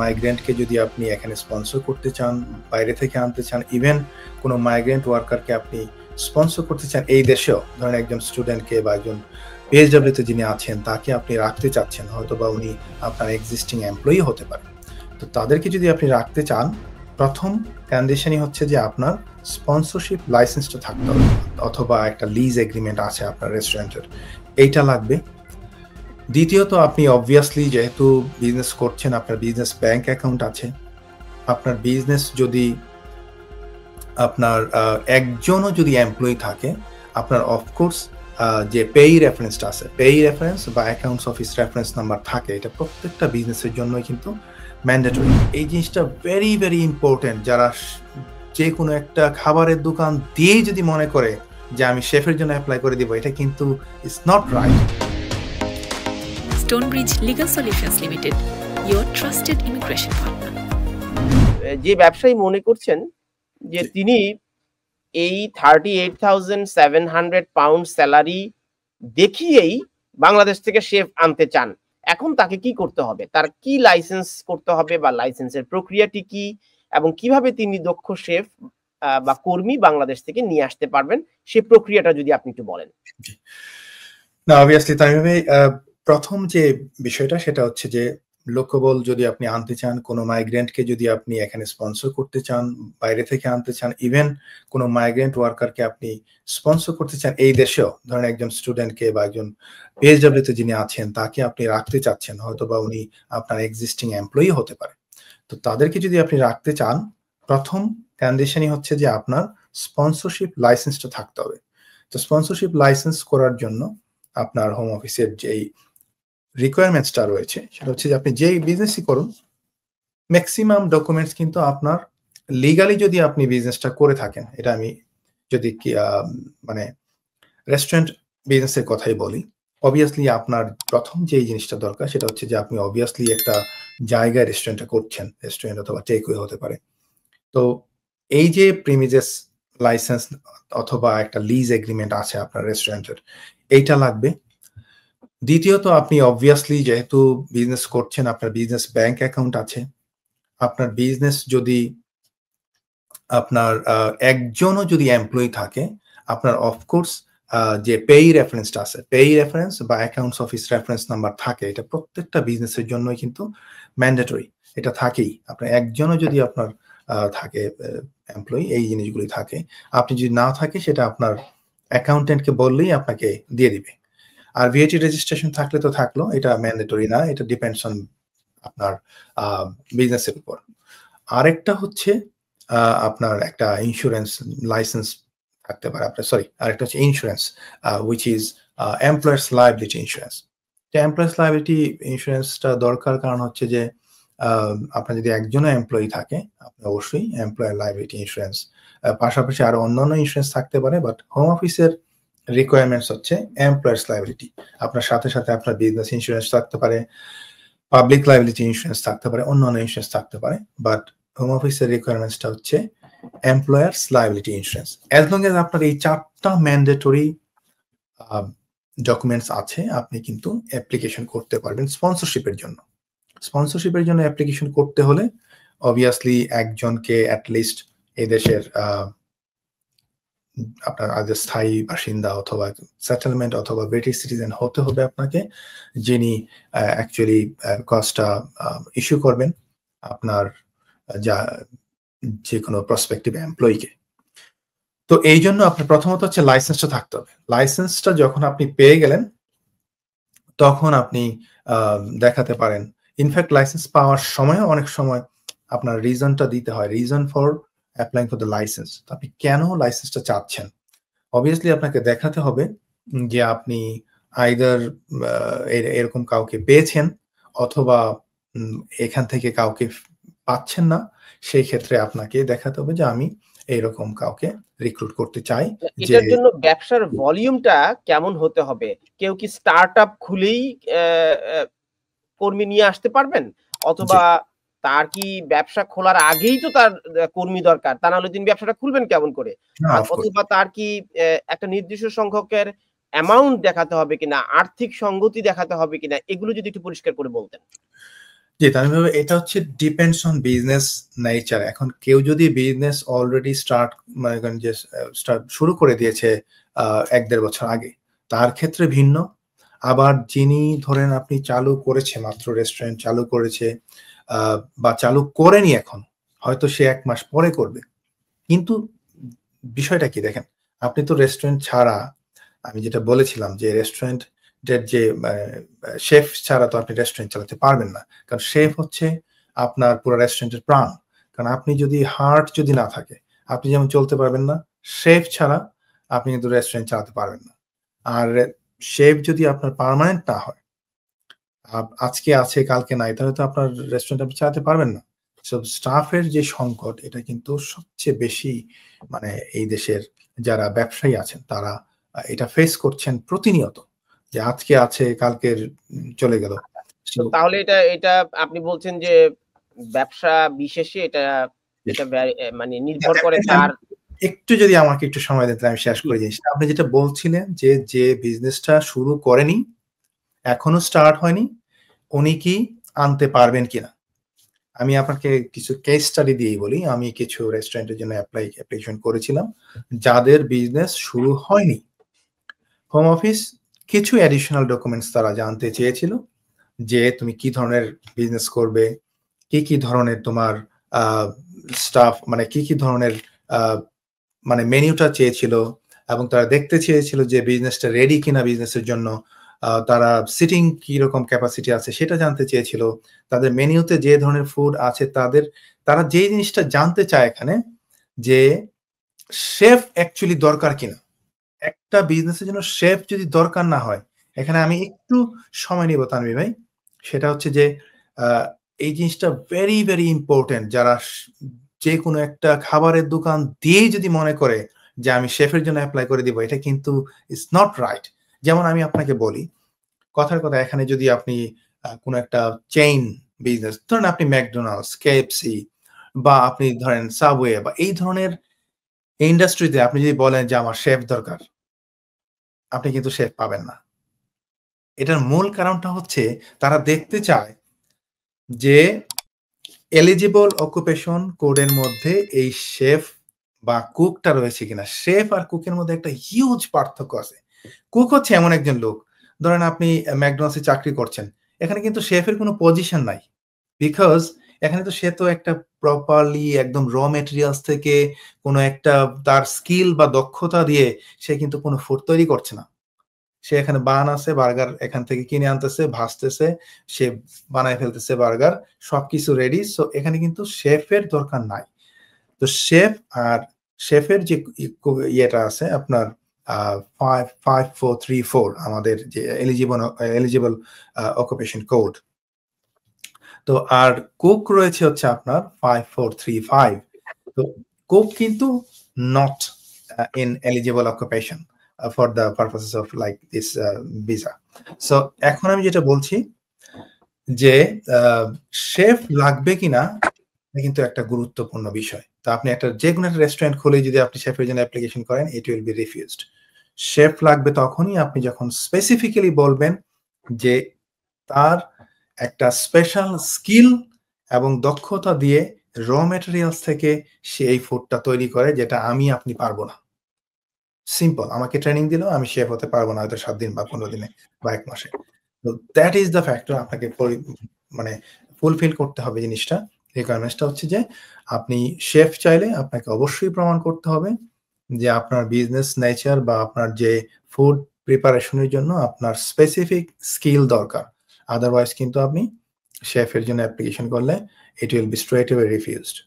মাইগ্রেন্টকে যদি আপনি এখানে স্পন্সর করতে চান, বাইরে থেকে আনতে চান, ইভেন কোনো মাইগ্রেন্ট ওয়ার্কারকে আপনি স্পন্সর করতে চান এই দেশেও, ধরেন একজন স্টুডেন্টকে বা একজন পিএইচডব্লিউতে যিনি আছেন তাকে আপনি রাখতে চাচ্ছেন, হয়তো বা উনি আপনার এক্সিস্টিং এমপ্লয়ি হতে পারে। তো তাদেরকে যদি আপনি রাখতে চান, প্রথম কন্ডিশনই হচ্ছে যে আপনার স্পন্সরশিপ লাইসেন্সটা থাকতে হবে, অথবা একটা লিজ এগ্রিমেন্ট আছে আপনার রেস্টুরেন্টের, এইটা লাগবে। দ্বিতীয়ত, আপনি অবভিয়াসলি যেহেতু বিজনেস করছেন, আপনার বিজনেস ব্যাংক অ্যাকাউন্ট আছে। আপনার বিজনেস যদি আপনার একজনও যদি এমপ্লয়ি থাকে, আপনার অফকোর্স যে পেই রেফারেন্সটা আছে, পেই রেফারেন্স বা অ্যাকাউন্টস অফিস রেফারেন্স নাম্বার থাকে, এটা প্রত্যেকটা বিজনেসের জন্যই কিন্তু ম্যান্ডেটরি। এই জিনিসটা ভেরি ভেরি ইম্পর্টেন্ট। যারা যে কোনো একটা খাবারের দোকান দিয়েই যদি মনে করে যে আমি শেফের জন্য অ্যাপ্লাই করে দিব, এটা কিন্তু it's not right. Stonebridge Legal Solutions Limited, your trusted immigration partner. যে ব্যবসায়ী মনে করছেন যে তিনি এই 38,700 পাউন্ড স্যালারি দেখিয়েই বাংলাদেশ থেকে শেফ আনতে চান, এখন তাকে কি করতে হবে? তার কি লাইসেন্স করতে হবে বা লাইসেন্সের প্রক্রিয়াটি কি, এবং কিভাবে তিনি দক্ষ শেফ বা কর্মী বাংলাদেশ থেকে নিয়ে আসতে পারবেন, সেই প্রক্রিয়াটা যদি আপনি একটু বলেন। না, অবভিয়াসলি তামিম ভাই, প্রথম যে বিষয়টা সেটা হচ্ছে যে লোকবল যদি আপনি আনতে চান, কোনো মাইগ্রেন্টকে যদি আপনি এখানে স্পন্সর করতে চান, বাইরে থেকে আনতে চান, ইভেন কোনো মাইগ্রেন্ট ওয়ার্কারকে আপনি স্পন্সর করতে চান এই দেশেও, ধরেন একজন স্টুডেন্টকে বা একজন পিএইচডব্লিউতে যিনি আছেন তাকে আপনি রাখতে চাচ্ছেন, হয়তো বা উনি আপনার এক্সিস্টিং এমপ্লয়ি হতে পারে। তো তাদেরকে যদি আপনি রাখতে চান, প্রথম কন্ডিশনই হচ্ছে যে আপনার স্পন্সরশিপ লাইসেন্সটা থাকতে হবে। তো স্পন্সরশিপ লাইসেন্স করার জন্য আপনার হোম অফিসের যেই রিকোয়ারমেন্টসটা রয়েছে সেটা হচ্ছে যে আপনি যেই বিজনেসই করুন, ম্যাক্সিমাম ডকুমেন্টস কিন্তু আপনার লিগালি যদি আপনি বিজনেসটা করে থাকেন, এটা আমি যদি মানে রেস্টুরেন্ট বিজনেসের কথাই বলি, অবভিয়াসলি আপনার প্রথম যেই জিনিসটা দরকার সেটা হচ্ছে যে আপনি অবভিয়াসলি একটা জায়গায় রেস্টুরেন্টটা করছেন, রেস্টুরেন্ট অথবা টেকওয়ে হতে পারে। তো এই যে প্রিমিজেস লাইসেন্স অথবা একটা লিজ এগ্রিমেন্ট আছে আপনার রেস্টুরেন্টের, এইটা লাগবে। দ্বিতীয়ত, আপনি অবভিয়াসলি যেহেতু বিজনেস করছেন, আপনার বিজনেস ব্যাংক অ্যাকাউন্ট আছে। আপনার বিজনেস যদি আপনার একজনও যদি এমপ্লয়ি থাকে, আপনার অফকোর্স যে পেই রেফারেন্সটা আছে, পেই রেফারেন্স বা অ্যাকাউন্টস অফিস রেফারেন্স নাম্বার থাকে, এটা প্রত্যেকটা বিজনেসের জন্যই কিন্তু ম্যান্ডেটরি, এটা থাকেই। আপনার একজনও যদি আপনার থাকে এমপ্লয়ি, এই জিনিসগুলি থাকে। আপনি যদি না থাকে, সেটা আপনার অ্যাকাউন্টেন্টকে বললেই আপনাকে দিয়ে দিবে। আর ভিএটি রেজিস্ট্রেশন থাকলে তো থাকলো, এটা ম্যান্ডেটরি না, এটা ডিপেন্ডস অন আপনার বিজনেসের উপর। আরেকটা হচ্ছে আপনার একটা ইন্স্যুরেন্স লাইসেন্স থাকতে পারে আপনার, সরি, আরেকটা হচ্ছে insurance, which is employers liability insurance. তো এমপ্লয়ার্স লায়াবিলিটি ইন্স্যুরেন্সটা দরকার, কারণ হচ্ছে যে আপনার যদি একজনও এমপ্লয়ি থাকে, আপনি অবশ্যই এমপ্লয়ার লায়াবিলিটি ইন্স্যুরেন্স, পাশাপাশি আরো অন্যান্য ইন্স্যুরেন্স থাকতে পারে, বাট হোম অফিসের রিকোয়ারমেন্টস হচ্ছে এমপ্লয়ার্স লায়াবিলিটি। আপনার সাথে সাথে আপনার বিজনেস ইন্স্যুরেন্স থাকতে পারে, পাবলিক লায়াবিলিটি ইন্স্যুরেন্স থাকতে পারে, অন্যান্য ইন্স্যুরেন্স থাকতে পারে, বাট হোম অফিসের রিকোয়ারমেন্টসটা হচ্ছে employers liability insurance. As long age আপনার এই 4টা ম্যান্ডেটরি ডকুমেন্টস আছে, আপনি কিন্তু অ্যাপ্লিকেশন করতে পারবেন স্পন্সরশিপের জন্য। স্পন্সরশিপের জন্য অ্যাপ্লিকেশন করতে হলে অবভিয়াসলি একজনকে অ্যাটলিস্ট এই দেশের আপনার আজ স্থায়ী বাসিন্দা অথবা সেটেলমেন্ট অথবা ব্রিটিশ সিটিজেন হতে হবে আপনাকে, যিনি অ্যাকচুয়ালি কস্টটা ইস্যু করবেন আপনার যে কোনো প্রসপেক্টিভ এমপ্লয়িকে। তো এই জন্য আপনার প্রথমত হচ্ছে লাইসেন্সটা থাকতে হবে। লাইসেন্সটা যখন আপনি পেয়ে গেলেন, তখন আপনি দেখাতে পারেন। ইনফ্যাক্ট লাইসেন্স পাওয়ার সময় অনেক সময় আপনার রিজনটা দিতে হয়, reason for applying for the licence. তো আপনি কেন লাইসেন্সটা চাচ্ছেন, অবভিয়াসলি আপনাকে দেখাতে হবে যে আপনি আইদার এরকম কাউকে পেয়েছেন অথবা এখান থেকে কাউকে পাচ্ছেন না। সেই ক্ষেত্রে আপনাকে দেখাতে হবে যে আমি এইরকম কাউকে রিক্রুট করতে চাই। এটার জন্য ব্যবসার ভলিউমটা কেমন হতে হবে? কেউ কি স্টার্টআপ খুলেই কর্মী নিয়ে আসতে পারবেন, অথবা তার কি ব্যবসা খোলার আগেই তো তার কর্মী দরকার? তা নাহলে তিনি ব্যবসাটা খুলবেন কেমন করে? অথবা তার কি একটা নির্দিষ্ট সংখ্যকের অ্যামাউন্ট দেখাতে হবে কিনা, আর্থিক সঙ্গতি দেখাতে হবে কিনা, এগুলো যদি একটু পরিষ্কার করে বলতেন। জি, তাহলে এটা হচ্ছে ডিপেন্ডস অন বিজনেস নেচার। এখন কেউ যদি বিজনেস অলরেডি স্টার্ট মানে করেন যে স্টার্ট শুরু করে দিয়েছে ১-১.৫ বছর আগে, তার ক্ষেত্রে ভিন্ন। আবার যিনি ধরেন আপনি চালু করেছে মাত্র রেস্টুরেন্ট চালু করেছে বা চালু করেনি এখন, হয়তো সে ১ মাস পরে করবে। কিন্তু বিষয়টা কি দেখেন, আপনি তো রেস্টুরেন্ট ছাড়া আমি যেটা বলেছিলাম যে রেস্টুরেন্টের যে শেফ ছাড়া তো আপনি রেস্টুরেন্ট চালাতে পারবেন না। কারণ শেফ হচ্ছে আপনার পুরো রেস্টুরেন্টের প্রাণ। কারণ আপনি যদি হার্ট যদি না থাকে, আপনি যেমন চলতে পারবেন না, শেফ ছাড়া আপনি কিন্তু রেস্টুরেন্ট চালাতে পারবেন না। আর শেফ যদি আপনার পার্মানেন্ট না হয়, আজকে আছে কালকে নাই, তাহলে তো আপনার রেস্টুরেন্ট আপনি চালাতে পারবেন না। সো স্টাফের যে সংকট এটা কিন্তু সবচেয়ে বেশি মানে এই দেশের যারা ব্যবসায়ী আছেন তারা এটা ফেস করছেন প্রতিনিয়ত। যে আজকে আছে কালকের চলে গেল। তো সো তাহলে এটা আপনি বলছেন যে ব্যবসা বিশেষে এটা এটা মানে নির্ভর করে তার একটু যদি আমাকে একটু সময় দেন তাহলে আমি শেষ করে জিনিসটা। আপনি যেটা বলছিলেন যে বিজনেসটা শুরু করেনি, এখনো স্টার্ট হয়নি, উনি কি আনতে পারবেন কিনা? আমি আপনাকে কিছু কেস স্টাডি দিয়েই বলি। আমি কিছু রেস্টুরেন্টের জন্য অ্যাপ্লিকেশন করেছিলাম। যাদের বিজনেস শুরু হয়নি। হোম অফিস কিছু অ্যাডিশনাল ডকুমেন্টস তারা জানতে চেয়েছিল যে তুমি কি ধরনের বিজনেস করবে, কি ধরনের তোমার আ স্টাফ মানে কি ধরনের আ মানে মেনুটা চেয়েছিল এবং তারা দেখতে চেয়েছিল যে বিজনেসটা রেডি কিনা বিজনেসের জন্য। তারা সিটিং কিরকম ক্যাপাসিটি আছে সেটা জানতে চেয়েছিল। তাদের মেনুতে যে ধরনের ফুড আছে তারা যেই জিনিসটা জানতে চায় এখানে যে শেফ অ্যাকচুয়ালি দরকার কিনা? একটা বিজনেসের জন্য শেফ যদি দরকার না হয়, এখানে আমি একটু সময় নিব তানভীর ভাই। সেটা হচ্ছে যে আ এই জিনিসটা ভেরি ইম্পোর্টেন্ট যারা যেকোনো একটা খাবারের দোকান দিয়েই যদি মনে করে যে আমি শেফের জন্য এপ্লাই করে দিব, এটা কিন্তু ইটস নট রাইট। যেমন আমি আপনাকে বলি, কথার কথা এখানে যদি আপনি কোন একটা চেইন বিজনেস ধরেন আপনি ম্যাকডোনাল্ডস, KFC বা আপনি ধরেন সাবওয়ে বা এই ধরনের ইন্ডাস্ট্রিতে আপনি যদি বলেন যে আমার শেফ দরকার, আপনি কিন্তু শেফ পাবেন না। এটার মূল কারণটা হচ্ছে তারা দেখতে চায় যে এলিজিবল অকুপেশন কোডের মধ্যে এই শেফ বা কুকটা রয়েছে কিনা। শেফ আর কুকের মধ্যে একটা হিউজ পার্থক্য আছে। কুক হচ্ছে এমন একজন লোক, ধরেন আপনি ম্যাকডোনাল্ডসে চাকরি করছেন। এখানে কিন্তু শেফের কোনো পজিশন নাই। বিকজ এখানে তো সে তো একটা প্রপারলি একদম র মেটেরিয়ালস থেকে কোনো একটা তার স্কিল বা দক্ষতা দিয়ে সে কিন্তু কোনো ফুড তৈরি করছে না। সে এখানে বান আছে, বার্গার এখান থেকে কিনে আনতেছে, ভাজতেছে, সে বানায় ফেলতেছে বার্গার, সবকিছু রেডি। সো এখানে কিন্তু শেফের দরকার নাই। তো শেফ আর শেফের যে ইয়েটা আছে আপনার 5434 আমাদের যে এলিজিবল অকুপেশন কোড। তো আর কুক রয়েছে হচ্ছে আপনার 5435। তো কুক কিন্তু not in eligible occupation for the purposes of like this visa. So এখন আমি যেটা বলছি যে শেফ লাগবে কিনা এটা কিন্তু একটা গুরুত্বপূর্ণ বিষয়। তো আপনি যেকোনো একটা রেস্টুরেন্ট খুলে যদি আপনি শেফের জন্য অ্যাপ্লিকেশন করেন, it will be refused. Chef লাগবে তখনই আপনি যখন স্পেসিফিক্যালি বলবেন যে তার একটা স্পেশাল স্কিল এবং দক্ষতা দিয়ে র মেটেরিয়ালস থেকে সে এই ফুডটা তৈরি করে যেটা আমি আপনি পারবো না। সিম্পল। আমাকে ট্রেনিং দিল, আমি শেফ হতে পারব না হয়তো ৭ দিন বা ১৫ দিনে বা ১ মাসে। তো দ্যাট ইস দ্য ফ্যাক্টর আপনাকে মানে ফুলফিল করতে হবে জিনিসটা। রিকোয়ারমেন্টসটা হচ্ছে যে আপনি শেফ চাইলে আপনাকে অবশ্যই প্রমাণ করতে হবে যে আপনার বিজনেস নেচার বা আপনার যে ফুড প্রিপারেশন এর জন্য আপনার স্পেসিফিক স্কিল দরকার। আদারওয়াইজ কিন্তু আপনি শেফের জন্য অ্যাপ্লিকেশন করলে it will be straight away refused.